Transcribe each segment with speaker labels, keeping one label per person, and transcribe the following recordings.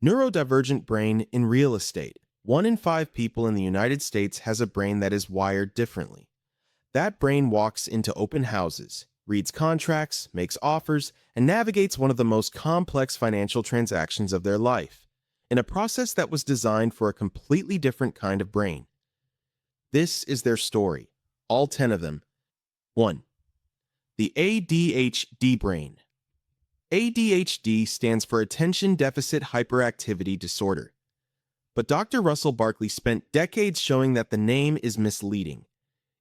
Speaker 1: Neurodivergent brain in real estate. 1 in 5 people in the United States has a brain that is wired differently. That brain walks into open houses, reads contracts, makes offers, and navigates one of the most complex financial transactions of their life, in a process that was designed for a completely different kind of brain. This is their story, all 10 of them. 1. The ADHD brain. ADHD stands for Attention Deficit Hyperactivity Disorder. But Dr. Russell Barkley spent decades showing that the name is misleading.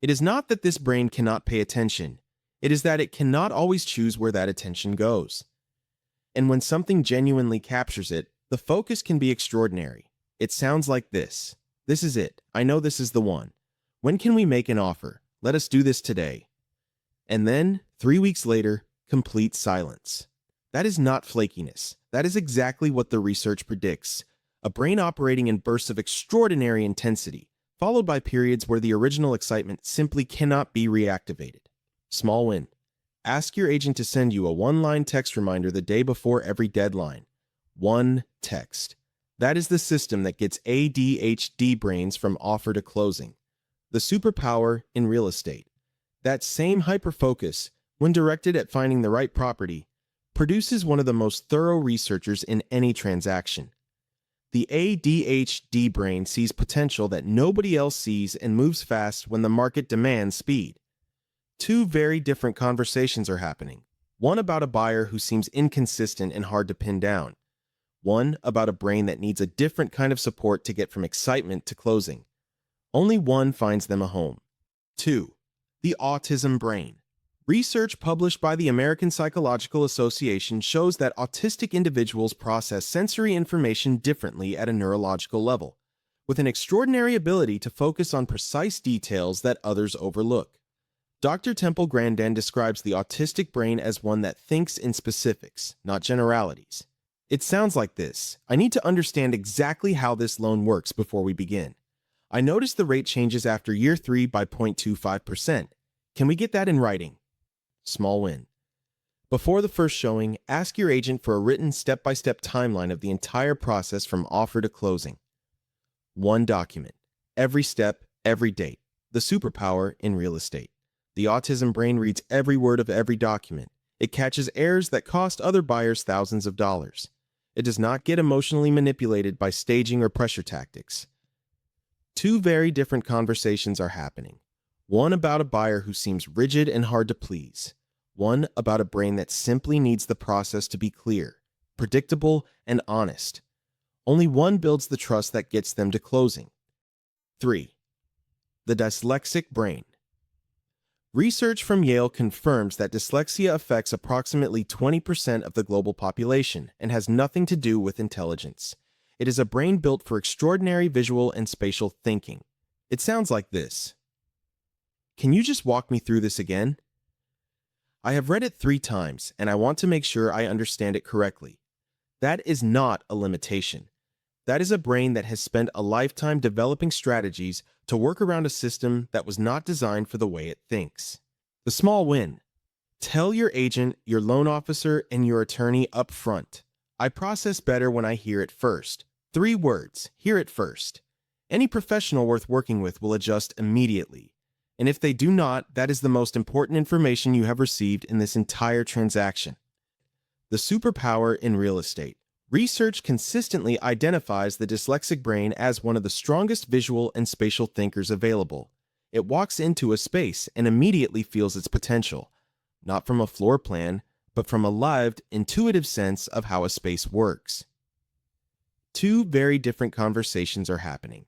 Speaker 1: It is not that this brain cannot pay attention. It is that it cannot always choose where that attention goes. And when something genuinely captures it, the focus can be extraordinary. It sounds like this. This is it. I know this is the one. When can we make an offer? Let us do this today. And then, 3 weeks later, complete silence. That is not flakiness. That is exactly what the research predicts. A brain operating in bursts of extraordinary intensity, followed by periods where the original excitement simply cannot be reactivated. Small win. Ask your agent to send you a 1-line text reminder the day before every deadline. 1 text. That is the system that gets ADHD brains from offer to closing. The superpower in real estate. That same hyperfocus, when directed at finding the right property, produces one of the most thorough researchers in any transaction. The ADHD brain sees potential that nobody else sees and moves fast when the market demands speed. 2 very different conversations are happening. One about a buyer who seems inconsistent and hard to pin down. One about a brain that needs a different kind of support to get from excitement to closing. Only one finds them a home. 2. The autism brain. Research published by the American Psychological Association shows that autistic individuals process sensory information differently at a neurological level, with an extraordinary ability to focus on precise details that others overlook. Dr. Temple Grandin describes the autistic brain as one that thinks in specifics, not generalities. It sounds like this. I need to understand exactly how this loan works before we begin. I noticed the rate changes after year 3 by 0.25%. Can we get that in writing? Small win. Before the first showing, ask your agent for a written step-by-step timeline of the entire process from offer to closing. 1 document. Every step, every date. The superpower in real estate. The autism brain reads every word of every document. It catches errors that cost other buyers thousands of dollars. It does not get emotionally manipulated by staging or pressure tactics. 2 very different conversations are happening. One about a buyer who seems rigid and hard to please. One about a brain that simply needs the process to be clear, predictable, and honest. Only one builds the trust that gets them to closing. 3. The dyslexic brain. Research from Yale confirms that dyslexia affects approximately 20% of the global population and has nothing to do with intelligence. It is a brain built for extraordinary visual and spatial thinking. It sounds like this. Can you just walk me through this again? I have read it 3 times, and I want to make sure I understand it correctly. That is not a limitation. That is a brain that has spent a lifetime developing strategies to work around a system that was not designed for the way it thinks. The small win. Tell your agent, your loan officer, and your attorney up front. I process better when I hear it first. 3 words. Hear it first. Any professional worth working with will adjust immediately. And if they do not, that is the most important information you have received in this entire transaction. The superpower in real estate. Research consistently identifies the dyslexic brain as one of the strongest visual and spatial thinkers available. It walks into a space and immediately feels its potential, not from a floor plan, but from a lived, intuitive sense of how a space works. 2 very different conversations are happening.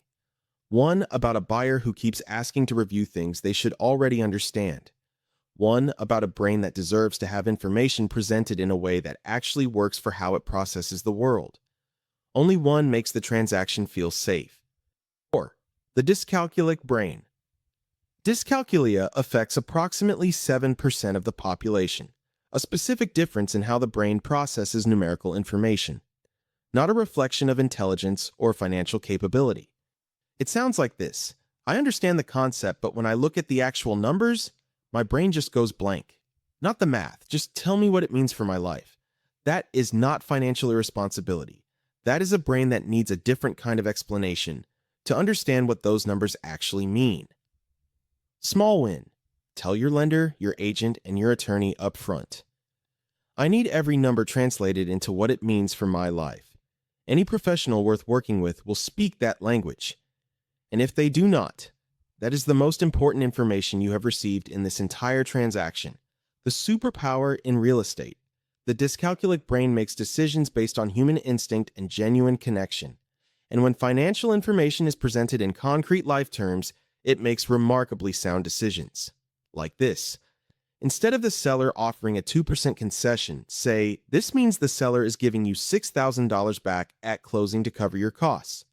Speaker 1: One about a buyer who keeps asking to review things they should already understand. One about a brain that deserves to have information presented in a way that actually works for how it processes the world. Only one makes the transaction feel safe. 4. The dyscalculic brain. Dyscalculia affects approximately 7% of the population, a specific difference in how the brain processes numerical information, not a reflection of intelligence or financial capability. It sounds like this. I understand the concept, but when I look at the actual numbers, my brain just goes blank. Not the math, just tell me what it means for my life. That is not financial irresponsibility. That is a brain that needs a different kind of explanation to understand what those numbers actually mean. Small win. Tell your lender, your agent, and your attorney up front. I need every number translated into what it means for my life. Any professional worth working with will speak that language. And if they do not, that is the most important information you have received in this entire transaction. The superpower in real estate. The dyscalculic brain makes decisions based on human instinct and genuine connection. And when financial information is presented in concrete life terms, it makes remarkably sound decisions. Like this. Instead of the seller offering a 2% concession, say, this means the seller is giving you $6,000 back at closing to cover your costs.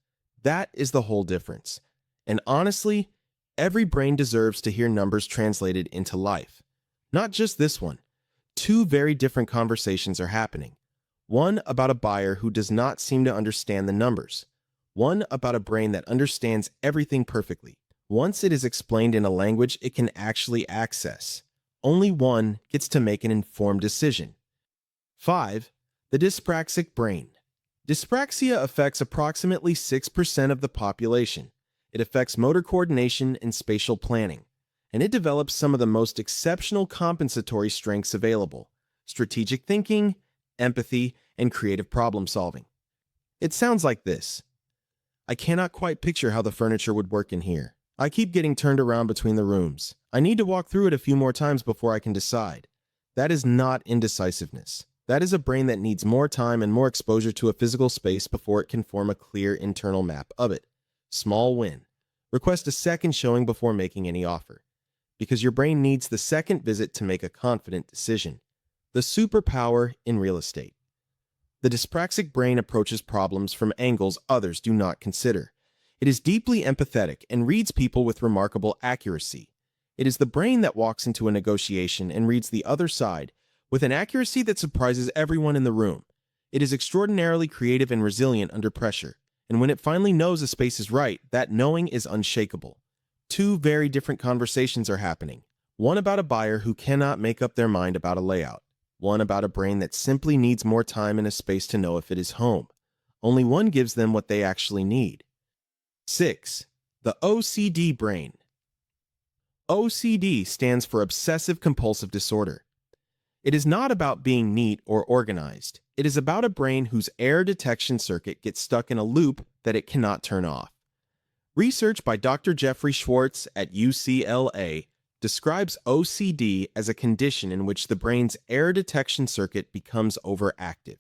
Speaker 1: That is the whole difference. And honestly, every brain deserves to hear numbers translated into life. Not just this one. Two very different conversations are happening. One about a buyer who does not seem to understand the numbers. One about a brain that understands everything perfectly. Once it is explained in a language it can actually access. Only one gets to make an informed decision. 5. The dyspraxic brain. Dyspraxia affects approximately 6% of the population. It affects motor coordination and spatial planning, and it develops some of the most exceptional compensatory strengths available: strategic thinking, empathy, and creative problem solving. It sounds like this. I cannot quite picture how the furniture would work in here. I keep getting turned around between the rooms. I need to walk through it a few more times before I can decide. That is not indecisiveness. That is a brain that needs more time and more exposure to a physical space before it can form a clear internal map of it. Small win. Request a second showing before making any offer, because your brain needs the second visit to make a confident decision. The superpower in real estate. The dyspraxic brain approaches problems from angles others do not consider. It is deeply empathetic and reads people with remarkable accuracy. It is the brain that walks into a negotiation and reads the other side with an accuracy that surprises everyone in the room. It is extraordinarily creative and resilient under pressure, and when it finally knows a space is right, that knowing is unshakable. Two very different conversations are happening. One about a buyer who cannot make up their mind about a layout. One about a brain that simply needs more time and a space to know if it is home. Only one gives them what they actually need. 6. The OCD brain. OCD stands for Obsessive Compulsive Disorder. It is not about being neat or organized. It is about a brain whose error detection circuit gets stuck in a loop that it cannot turn off. Research by Dr. Jeffrey Schwartz at UCLA describes OCD as a condition in which the brain's error detection circuit becomes overactive,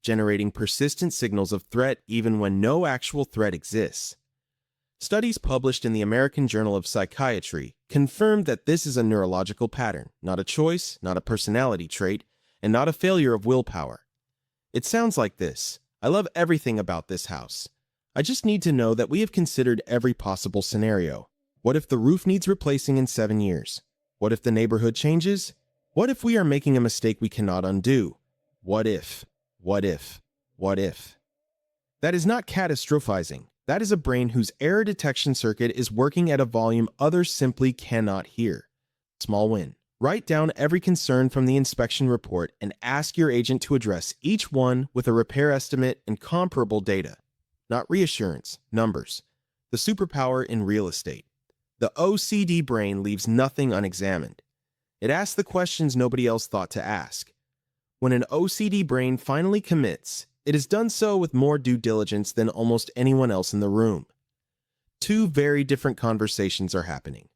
Speaker 1: generating persistent signals of threat even when no actual threat exists. Studies published in the American Journal of Psychiatry confirmed that this is a neurological pattern, not a choice, not a personality trait, and not a failure of willpower. It sounds like this. I love everything about this house. I just need to know that we have considered every possible scenario. What if the roof needs replacing in 7 years? What if the neighborhood changes? What if we are making a mistake we cannot undo? What if? What if? What if? That is not catastrophizing. That is a brain whose error detection circuit is working at a volume others simply cannot hear. Small win. Write down every concern from the inspection report and ask your agent to address each one with a repair estimate and comparable data. Not reassurance, numbers. The superpower in real estate. The OCD brain leaves nothing unexamined. It asks the questions nobody else thought to ask. When an OCD brain finally commits, it has done so with more due diligence than almost anyone else in the room. Two very different conversations are happening.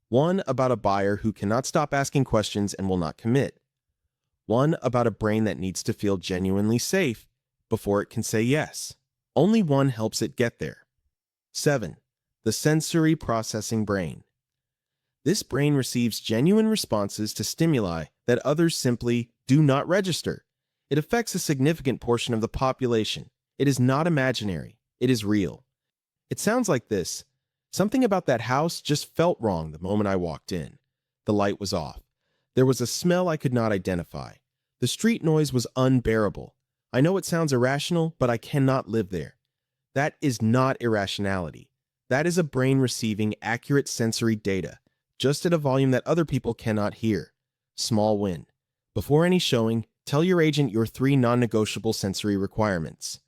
Speaker 1: One about a buyer who cannot stop asking questions and will not commit. One about a brain that needs to feel genuinely safe before it can say yes. Only one helps it get there. 7. The sensory processing brain. This brain receives genuine responses to stimuli that others simply do not register. It affects a significant portion of the population. It is not imaginary. It is real. It sounds like this. Something about that house just felt wrong the moment I walked in. The light was off. There was a smell I could not identify. The street noise was unbearable. I know it sounds irrational, but I cannot live there. That is not irrationality. That is a brain receiving accurate sensory data, just at a volume that other people cannot hear. Small win. Before any showing, tell your agent your 3 non-negotiable sensory requirements.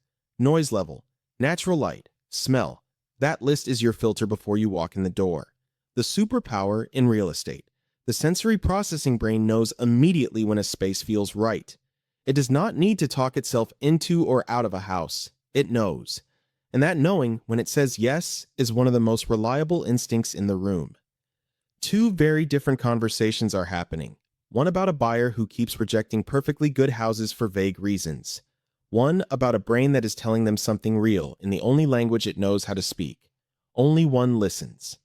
Speaker 1: Noise level, natural light, smell. That list is your filter before you walk in the door. The superpower in real estate. The sensory processing brain knows immediately when a space feels right. It does not need to talk itself into or out of a house. It knows. And that knowing, when it says yes, is one of the most reliable instincts in the room. Two very different conversations are happening. One about a buyer who keeps rejecting perfectly good houses for vague reasons. One about a brain that is telling them something real in the only language it knows how to speak. Only one listens.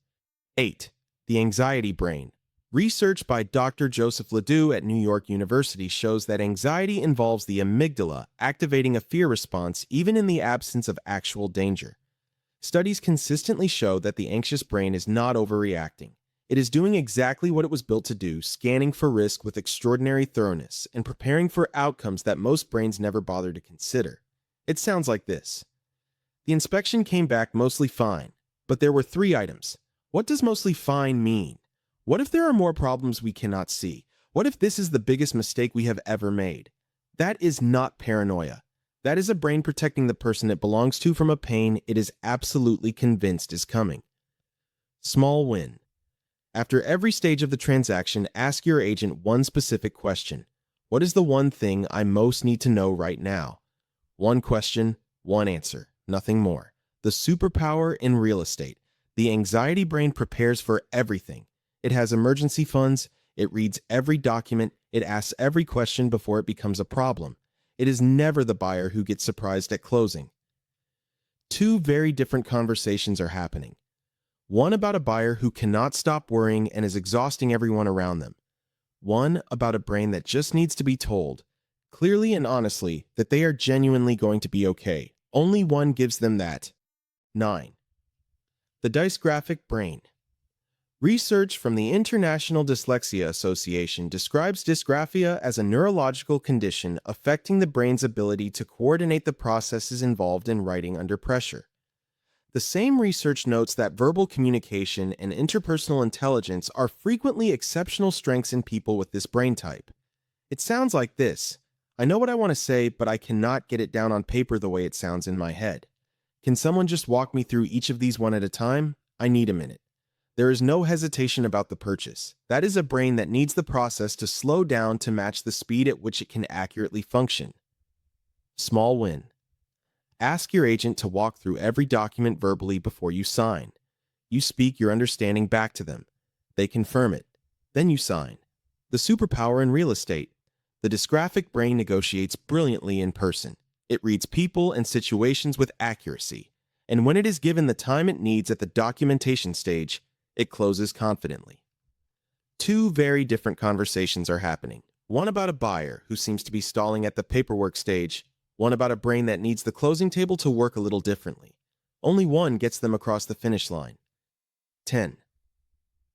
Speaker 1: 8. The anxiety brain. Research by Dr. Joseph LeDoux at New York University shows that anxiety involves the amygdala activating a fear response even in the absence of actual danger. Studies consistently show that the anxious brain is not overreacting. It is doing exactly what it was built to do, scanning for risk with extraordinary thoroughness and preparing for outcomes that most brains never bother to consider. It sounds like this. The inspection came back mostly fine, but there were 3 items. What does mostly fine mean? What if there are more problems we cannot see? What if this is the biggest mistake we have ever made? That is not paranoia. That is a brain protecting the person it belongs to from a pain it is absolutely convinced is coming. Small win. After every stage of the transaction, ask your agent one specific question. What is the one thing I most need to know right now? One question, one answer, nothing more. The superpower in real estate. The anxiety brain prepares for everything. It has emergency funds, it reads every document, it asks every question before it becomes a problem. It is never the buyer who gets surprised at closing. Two very different conversations are happening. One about a buyer who cannot stop worrying and is exhausting everyone around them. One about a brain that just needs to be told, clearly and honestly, that they are genuinely going to be okay. Only one gives them that. 9. The dysgraphic brain. Research from the International Dyslexia Association describes dysgraphia as a neurological condition affecting the brain's ability to coordinate the processes involved in writing under pressure. The same research notes that verbal communication and interpersonal intelligence are frequently exceptional strengths in people with this brain type. It sounds like this. I know what I want to say, but I cannot get it down on paper the way it sounds in my head. Can someone just walk me through each of these one at a time? I need a minute. There is no hesitation about the purchase. That is a brain that needs the process to slow down to match the speed at which it can accurately function. Small win. Ask your agent to walk through every document verbally before you sign. You speak your understanding back to them. They confirm it. Then you sign. The superpower in real estate. The dysgraphic brain negotiates brilliantly in person. It reads people and situations with accuracy. And when it is given the time it needs at the documentation stage, it closes confidently. Two very different conversations are happening. One about a buyer who seems to be stalling at the paperwork stage. One about a brain that needs the closing table to work a little differently. Only one gets them across the finish line. 10.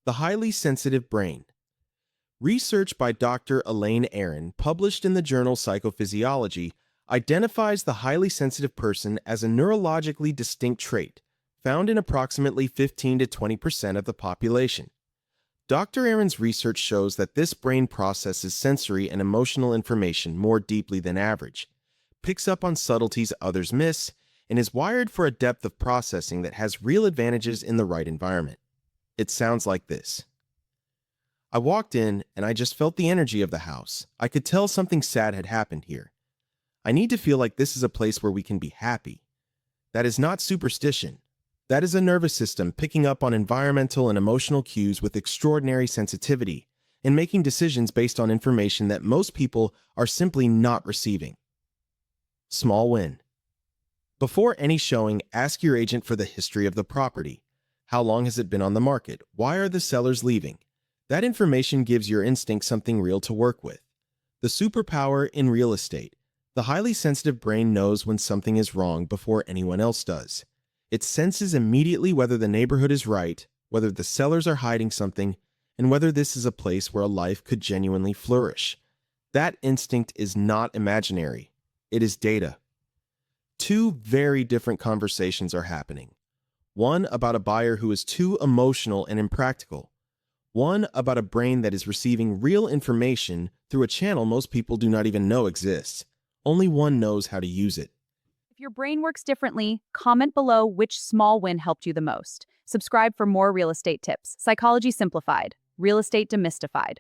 Speaker 1: The highly sensitive brain. Research by Dr. Elaine Aron, published in the journal Psychophysiology, identifies the highly sensitive person as a neurologically distinct trait, found in approximately 15 to 20% of the population. Dr. Aron's research shows that this brain processes sensory and emotional information more deeply than average, picks up on subtleties others miss, and is wired for a depth of processing that has real advantages in the right environment. It sounds like this. I walked in and I just felt the energy of the house. I could tell something sad had happened here. I need to feel like this is a place where we can be happy. That is not superstition. That is a nervous system picking up on environmental and emotional cues with extraordinary sensitivity and making decisions based on information that most people are simply not receiving. Small win. Before any showing, ask your agent for the history of the property. How long has it been on the market? Why are the sellers leaving? That information gives your instinct something real to work with. The superpower in real estate. The highly sensitive brain knows when something is wrong before anyone else does. It senses immediately whether the neighborhood is right, whether the sellers are hiding something, and whether this is a place where a life could genuinely flourish. That instinct is not imaginary. It is data. Two very different conversations are happening. One about a buyer who is too emotional and impractical. One about a brain that is receiving real information through a channel most people do not even know exists. Only one knows how to use it.
Speaker 2: your brain works differently, comment below which small win helped you the most. Subscribe for more real estate tips. Psychology Simplified. Real estate demystified.